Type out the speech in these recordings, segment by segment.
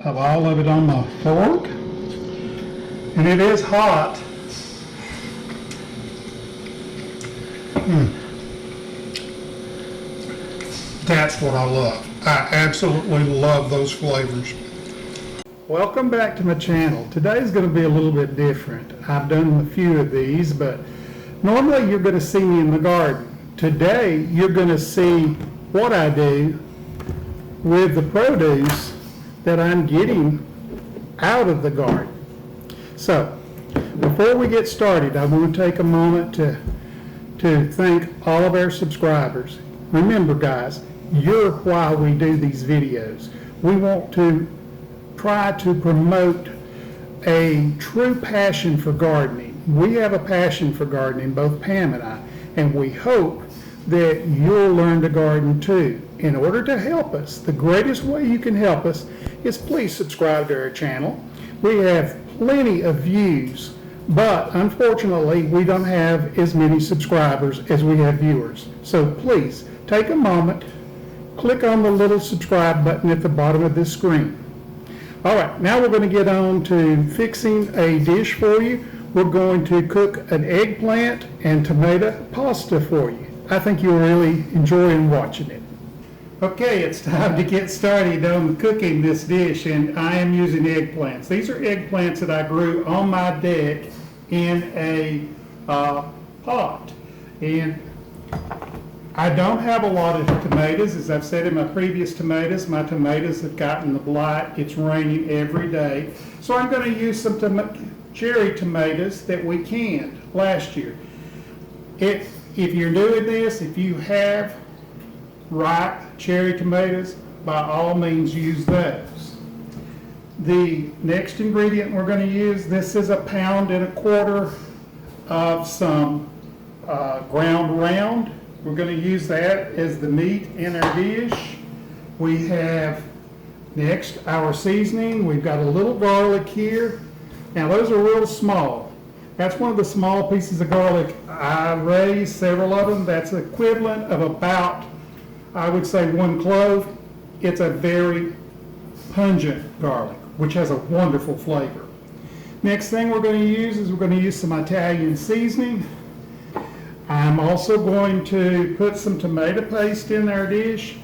of all of it on my fork. And it is hot. That's what I love. I absolutely love those flavors. Welcome back to my channel. Today's going to be a little bit different. I've done a few of these, but normally you're going to see me in the garden. Today you're going to see what I do with the produce that I'm getting out of the garden. So before we get started, I want to take a moment to thank all of our subscribers. Remember guys, you're why we do these videos. We want to try to promote a true passion for gardening. We have a passion for gardening, both Pam and I, and we hope that you'll learn to garden too. In order to help us, the greatest way you can help us is please subscribe to our channel. We have plenty of views, but unfortunately we don't have as many subscribers as we have viewers. So please take a moment, click on the little subscribe button at the bottom of this screen. All right, now we're going to get on to fixing a dish for you. We're going to cook an eggplant and tomato pasta for you. I think you'll really enjoy watching it. Okay, it's time to get started on cooking this dish, and I am using eggplants. These are eggplants that I grew on my deck in a pot. And I don't have a lot of tomatoes. As I've said in my previous tomatoes, my tomatoes have gotten the blight. It's raining every day. So I'm going to use some cherry tomatoes that we canned last year. If you're doing this, if you have ripe cherry tomatoes, by all means use those. The next ingredient we're going to use, this is 1.25 pounds of some ground round. We're going to use that as the meat in our dish. We have next our seasoning. We've got a little garlic here. Now those are real small. That's one of the small pieces of garlic. I raised several of them. That's equivalent of about, I would say, 1 clove. It's a very pungent garlic, which has a wonderful flavor. Next thing we're going to use is we're going to use some Italian seasoning. I'm also going to put some tomato paste in our dish,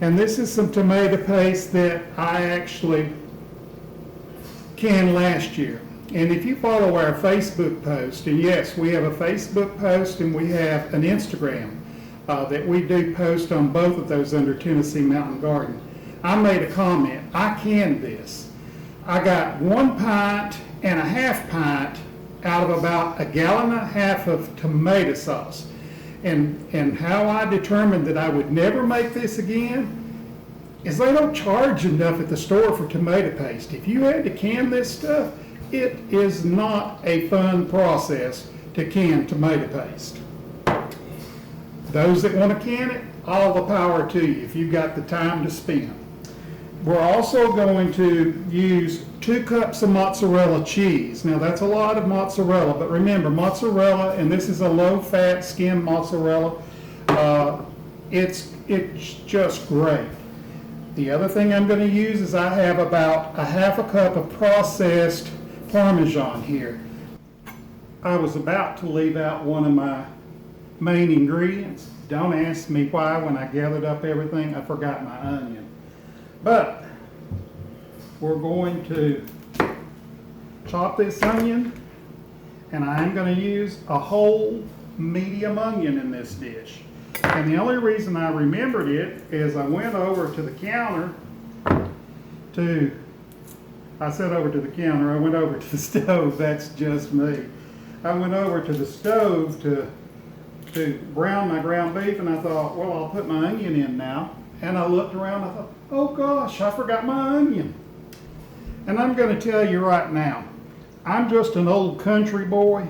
and this is some tomato paste that I actually canned last year. And if you follow our Facebook post, and yes, we have a Facebook post and we have an Instagram that we do post on both of those under Tennessee Mountain Garden, I made a comment. I canned this. I got 1.5 pints out of about 1.5 gallons of tomato sauce. And how I determined that I would never make this again is they don't charge enough at the store for tomato paste. If you had to can this stuff, it is not a fun process to can tomato paste. Those that want to can it, all the power to you if you've got the time to spend. We're also going to use 2 cups of mozzarella cheese. Now that's a lot of mozzarella, but remember mozzarella, and this is a low-fat skim mozzarella, it's just great. The other thing I'm going to use is I have about 1/2 cup of processed Parmesan here. I was about to leave out one of my main ingredients. Don't ask me why. When I gathered up everything, I forgot my onion. But we're going to chop this onion, and I'm going to use a whole medium onion in this dish. And the only reason I remembered it is I went over to the counter I said over to the counter, I went over to the stove. That's just me. I went over to the stove to brown my ground beef, and I thought, well, I'll put my onion in now. And I looked around, I thought, oh gosh, I forgot my onion. And I'm going to tell you right now, I'm just an old country boy.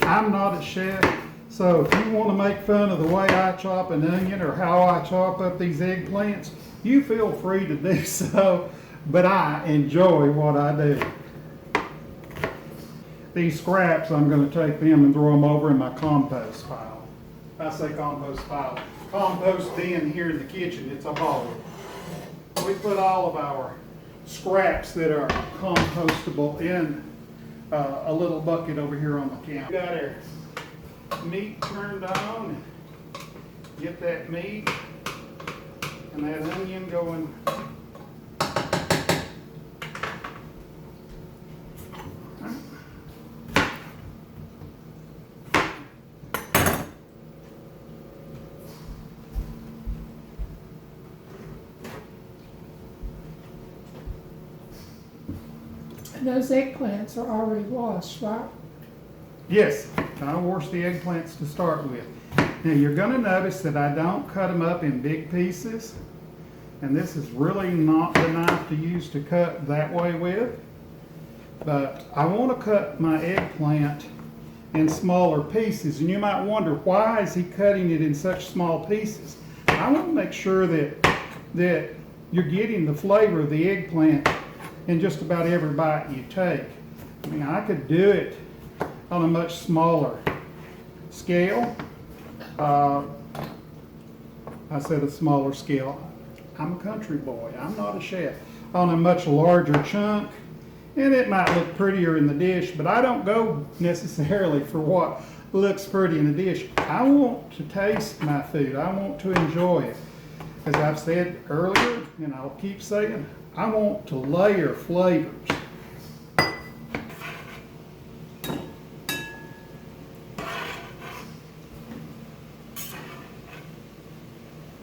I'm not a chef. So if you want to make fun of the way I chop an onion or how I chop up these eggplants, you feel free to do so, but I enjoy what I do. These scraps, I'm going to take them and throw them over in my compost pile. I say compost pile. Compost bin here in the kitchen, it's a hole. We put all of our scraps that are compostable in a little bucket over here on the counter. Got our meat turned on. Get that meat and that onion going. And those eggplants are already washed, right? Yes, I wash the eggplants to start with. Now you're going to notice that I don't cut them up in big pieces, and this is really not the knife to use to cut that way with, but I want to cut my eggplant in smaller pieces, and you might wonder, why is he cutting it in such small pieces? I want to make sure that you're getting the flavor of the eggplant in just about every bite you take. I mean, I could do it on a much smaller scale. I said a smaller scale. I'm a country boy. I'm not a chef. On a much larger chunk, and it might look prettier in the dish, but I don't go necessarily for what looks pretty in the dish. I want to taste my food. I want to enjoy it. As I've said earlier, and I'll keep saying, I want to layer flavors.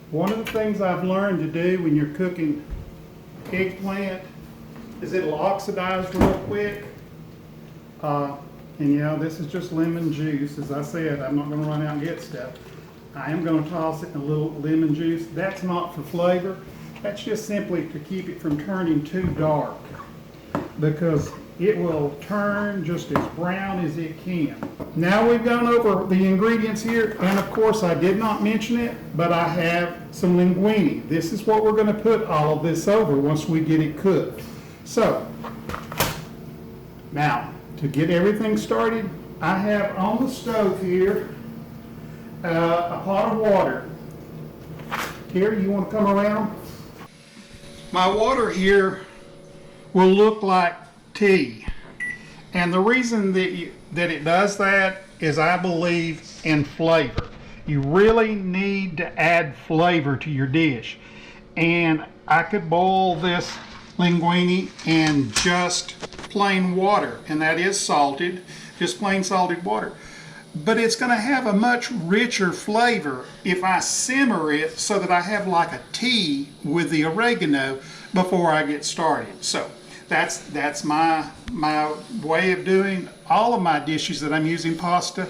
One of the things I've learned to do when you're cooking eggplant is it'll oxidize real quick. And you know, this is just lemon juice. As I said, I'm not going to run out and get stuff. I am going to toss it in a little lemon juice. That's not for flavor. That's just simply to keep it from turning too dark, because it will turn just as brown as it can. Now we've gone over the ingredients here, and of course I did not mention it, but I have some linguine. This is what we're going to put all of this over once we get it cooked. So, now to get everything started, I have on the stove here a pot of water. Here, you want to come around? My water here will look like tea. And the reason that it does that is I believe in flavor. You really need to add flavor to your dish. And I could boil this linguine in just plain water, and that is salted, just plain salted water. But it's going to have a much richer flavor if I simmer it so that I have like a tea with the oregano before I get started. So that's my way of doing all of my dishes that I'm using pasta.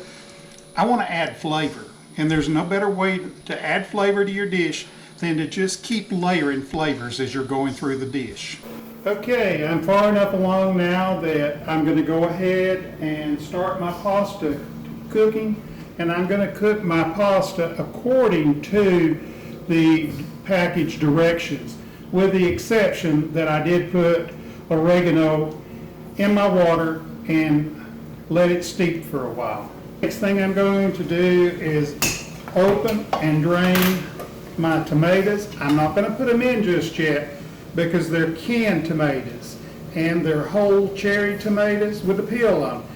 I want to add flavor, and there's no better way to add flavor to your dish than to just keep layering flavors as you're going through the dish. Okay, I'm far enough along now that I'm going to go ahead and start my pasta cooking, and I'm going to cook my pasta according to the package directions, with the exception that I did put oregano in my water and let it steep for a while. Next thing I'm going to do is open and drain my tomatoes. I'm not going to put them in just yet because they're canned tomatoes and they're whole cherry tomatoes with the peel on them.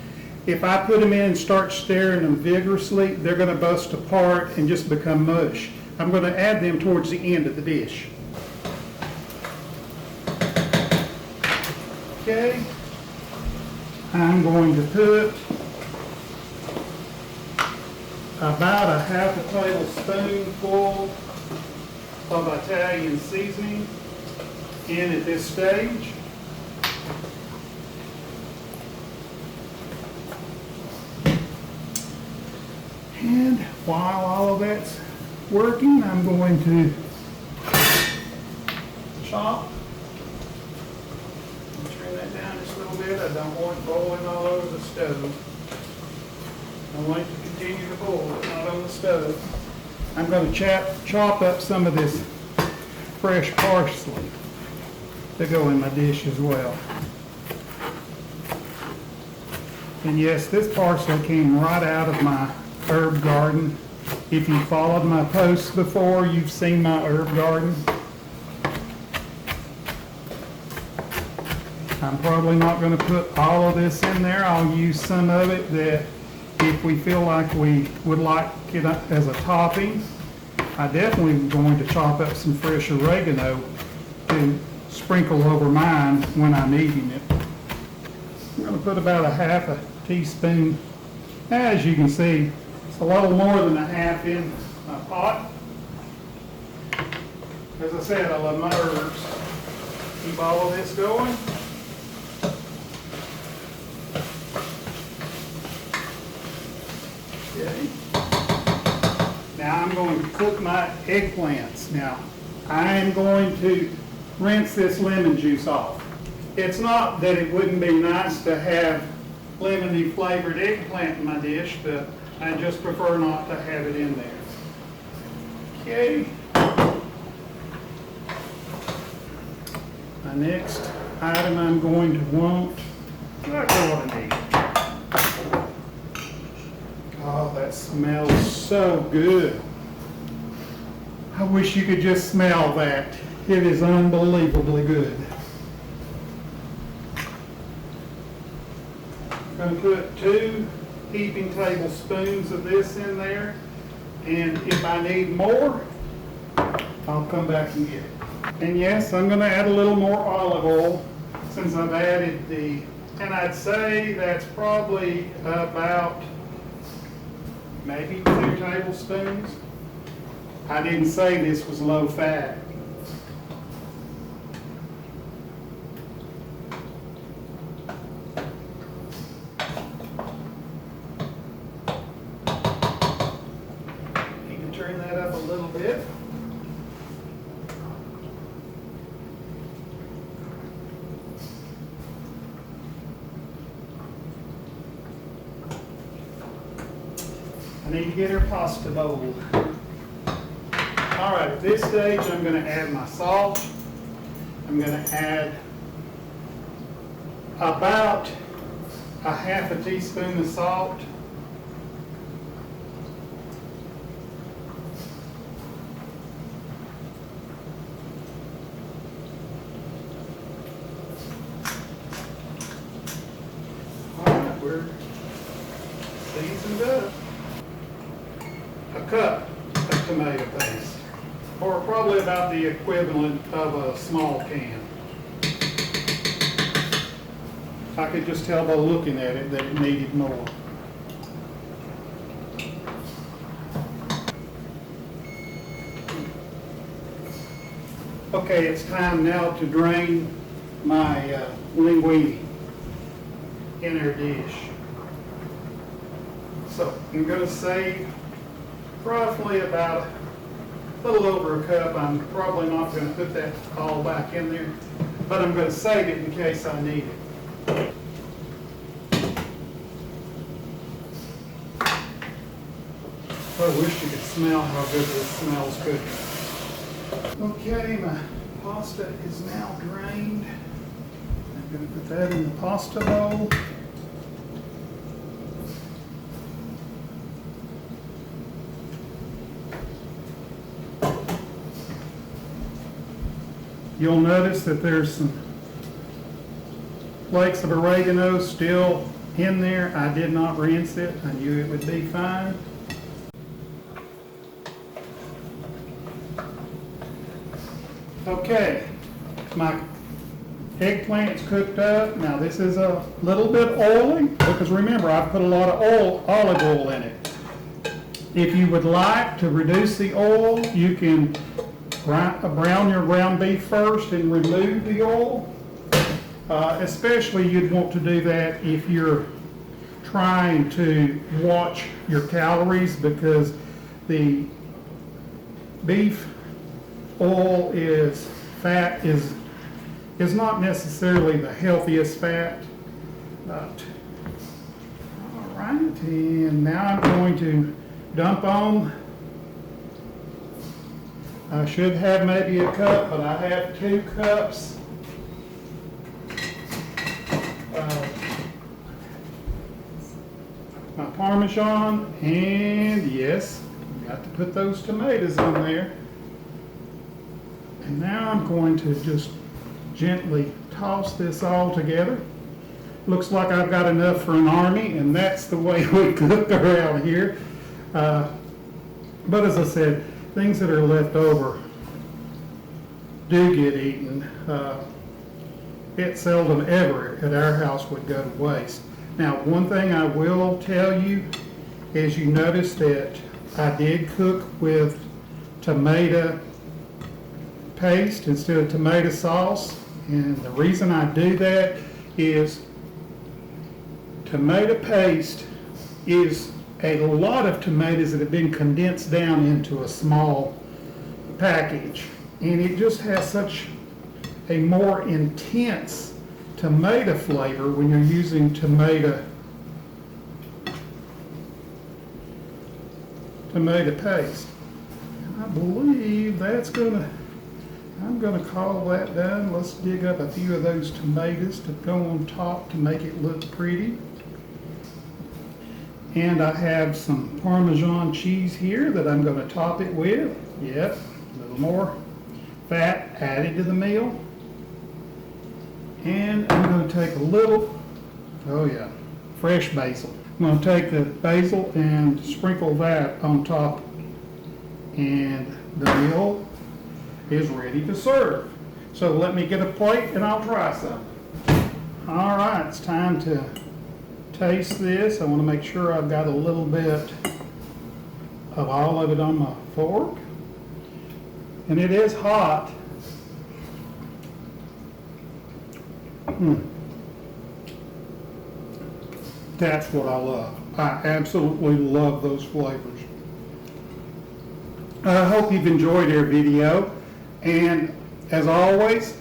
If I put them in and start stirring them vigorously, they're going to bust apart and just become mush. I'm going to add them towards the end of the dish. Okay, I'm going to put about a half a tablespoonful of Italian seasoning in at this stage. And while all of that's working, I'm going to chop. Turn that down just a little bit. I don't want it boiling all over the stove. I want it to continue to boil, but not on the stove. I'm going to chop up some of this fresh parsley to go in my dish as well. And yes, this parsley came right out of my herb garden. If you followed my posts before, you've seen my herb garden. I'm probably not going to put all of this in there. I'll use some of it that if we feel like we would like it as a topping. I definitely am going to chop up some fresh oregano to sprinkle over mine when I'm eating it. I'm going to put about a half a teaspoon. As you can see, it's a little more than a half in my pot. As I said, I love my herbs. Keep all of this going. Okay. Now I'm going to cook my eggplants. Now I am going to rinse this lemon juice off. It's not that it wouldn't be nice to have lemony flavored eggplant in my dish, but I just prefer not to have it in there. Okay. My next item I'm going to want, what do I want to need? Oh, that smells so good. I wish you could just smell that. It is unbelievably good. I'm going to put 2 heaping tablespoons of this in there, and if I need more, I'll come back and get it. And yes, I'm going to add a little more olive oil since I've added and I'd say that's probably about maybe 2 tablespoons. I didn't say this was low fat. Need to turn that up a little bit. I need to get her pasta bowl. All right, at this stage, I'm going to add my salt. I'm going to add about a half a teaspoon of salt. All right, we're seasoned up. A cup of tomato paste, or probably about the equivalent of a small can. I could just tell by looking at it that it needed more. Okay, it's time now to drain my linguine in our dish. So I'm going to save roughly about a little over a cup. I'm probably not going to put that all back in there, but I'm going to save it in case I need it. I wish you could smell how good this smells cooking. Okay, my pasta is now drained. I'm going to put that in the pasta bowl. You'll notice that there's some flakes of oregano still in there. I did not rinse it. I knew it would be fine. Okay, my eggplant's cooked up. Now this is a little bit oily because remember I've put a lot of olive oil in it. If you would like to reduce the oil, you can brown your ground beef first and remove the oil. Especially you'd want to do that if you're trying to watch your calories, because the beef oil is not necessarily the healthiest fat. But all right, and now I'm going to dump on. I should have maybe a cup, but I have 2 cups. My Parmesan, and yes, got to put those tomatoes in there. And now I'm going to just gently toss this all together. Looks like I've got enough for an army, and that's the way we cook around here. But as I said, things that are left over do get eaten. It seldom ever at our house would go to waste. Now, one thing I will tell you is you notice that I did cook with tomato paste instead of tomato sauce. And the reason I do that is tomato paste is a lot of tomatoes that have been condensed down into a small package. And it just has such a more intense tomato flavor when you're using tomato paste. And I believe I'm gonna call that done. Let's dig up a few of those tomatoes to go on top to make it look pretty. And I have some Parmesan cheese here that I'm gonna top it with. Yep, a little more fat added to the meal. And I'm going to take a little, fresh basil. I'm going to take the basil and sprinkle that on top. And the meal is ready to serve. So let me get a plate and I'll try some. All right, it's time to taste this. I want to make sure I've got a little bit of all of it on my fork. And it is hot. That's what I love. I absolutely love those flavors. I hope you've enjoyed our video. And as always,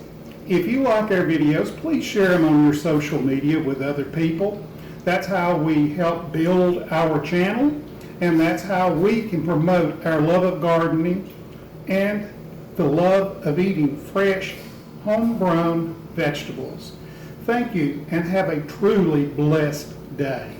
if you like our videos, please share them on your social media with other people. That's how we help build our channel, and that's how we can promote our love of gardening and the love of eating fresh, homegrown vegetables. Thank you, and have a truly blessed day.